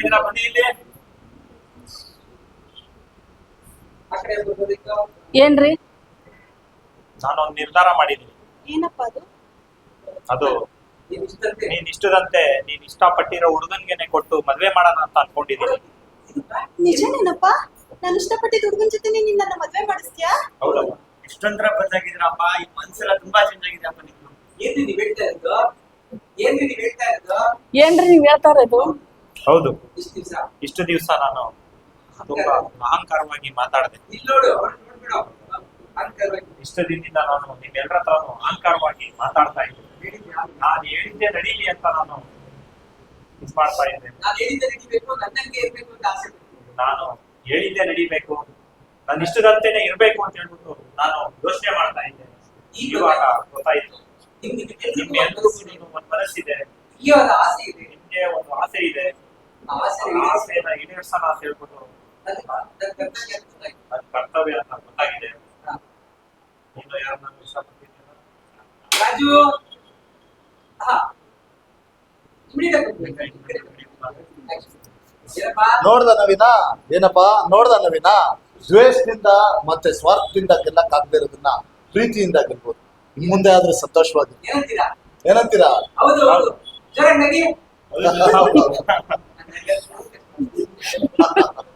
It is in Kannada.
ಇದೀರಾ, ಬನ್ನಿ ಇಲ್ಲಿ. ಏನ್ರಿ? ನಾನೊಂದು ನಿರ್ಧಾರ ಮಾಡಿದ್ದೀನಿ. ಏನಪ್ಪ ಅದು? ಅದು ನೀನ್ ಇಷ್ಟದಂತೆ ನೀನ್ ಇಷ್ಟಪಟ್ಟಿರೋ ಹುಡುಗನ್ಗೆನೆ ಕೊಟ್ಟು ಮದ್ವೆ ಮಾಡೋಣ ಅಂತ ಅನ್ಕೊಂಡಿದ್ದೀನಿ. ನಿಜನೇನಪ್ಪ? ನಾನು ಇಷ್ಟಪಟ್ಟಿದ್ದ ಹುಡುಗನ ಜೊತೆ ನಿನ್ನ ಮದ್ವೆ ಮಾಡಿಸ್ತೀಯಾ? ಹೌದಮ್ಮ. ಇಷ್ಟೊಂಥರ ಬದಲಾಗಿದ್ರಪ್ಪ, ಈ ಮನ್ಸೆಲ್ಲ ತುಂಬಾ ಚೇಂಜ್ ಆಗಿದೆಪ್ಪ ನಿಮ್ದು. ಏನ್ರಿ ನೀವ್ ಹೇಳ್ತಾ ಇರೋದು? ಏನ್ರಿ ನೀವ್ ಹೇಳ್ತಾ ಇರೋದು? ಏನ್ರಿ ನೀವ್ ಹೇಳ್ತಾ ಇರೋದು? ಹೌದು, ಇಷ್ಟು ದಿವಸ ಇಷ್ಟು ದಿವಸ ನಾನು ತುಂಬಾ ಅಹಂಕಾರವಾಗಿ ಮಾತಾಡಿದೆ. ಇಲ್ಲಿ ನೋಡು, ನೋಡ್ಬಿಡು ಅಹಂಕಾರವಾಗಿ. ಇಷ್ಟು ದಿನದಿಂದ ನಾನು ನಿಮ್ಮೆಲ್ಲರ ಹತ್ರನು ಅಹಂಕಾರವಾಗಿ ಮಾತಾಡ್ತಾ ಇದ್ದೆ. ನಾನು ಹೇಳಿದ್ದೆ ನಡೀಲಿ ಅಂತ ನಾನು ಇದು ಮಾಡ್ತಾ ಇದ್ದೆ. ನಾನು ಹೇಳಿದ್ದೆ ನಡಿಬೇಕು, ನನ್ನಂಗೆ ಇರ್ಬೇಕು ಅಂತ ಆಸೆ ಪಡ್ತೀನಿ. ನಾನು ಹೇಳಿದ್ದೆ ನಡಿಬೇಕು, ನನ್ನ ಇಷ್ಟದಂತೆನೆ ಇರ್ಬೇಕು ಅಂತ ಹೇಳ್ಬಿಟ್ಟು ನಾನು ಯೋಚನೆ ಮಾಡ್ತಾ ಇದ್ದೆ. ಇವಾಗ ಗೊತ್ತಾಯ್ತು, ನಿಮ್ಮೆಲ್ಲರಿಗೂ ಒಂದು ಮನಸ್ಸಿದೆ, ಇವಾಗ ಆಸೆ ಇದೆ, ನಿಮ್ಗೆ ಒಂದು ಆಸೆ ಇದೆ. ಆ ಆಸೆ ಆ ಆಸೆನ ಈಡೇರ್ಸೋಣ ಅಂತ ಹೇಳ್ಬಿಟ್ಟು ನನ್ನ ಕರ್ತವ್ಯ ಅಂತ ಗೊತ್ತಾಯ್ತು. ಅದು ಕರ್ತವ್ಯ ಅಂತ ಗೊತ್ತಾಗಿದೆ. ಹಾ. ನೀನು ಯಾರನ್ನ ಇಷ್ಟಪಡ್ತಿದ್ದೀರ? ರಾಜು, ಹಾ ಇಮಿಡಿಯೇಟ್ ಏನಪ್ಪಾ? ನೋಡ್ದ ನವೀನ, ಏನಪ್ಪಾ ನೋಡ್ದ ನವೀನ, ದ್ವೇಷದಿಂದ ಮತ್ತೆ ಸ್ವಾರ್ಥದಿಂದ ಗೆಲ್ಲಕ್ಕಾಗದೇ ಇರೋದನ್ನ ಪ್ರೀತಿಯಿಂದ ಗೆಲ್ಬೋದು. ಇನ್ ಮುಂದೆ ಆದ್ರೂ ಸಂತೋಷವಾಗಿ ಏನಂತೀರಾ? ಏನಂತೀರಾ? ಹೌದು ಹೌದು, ಜೋರಾಗಿ ನಗಿ.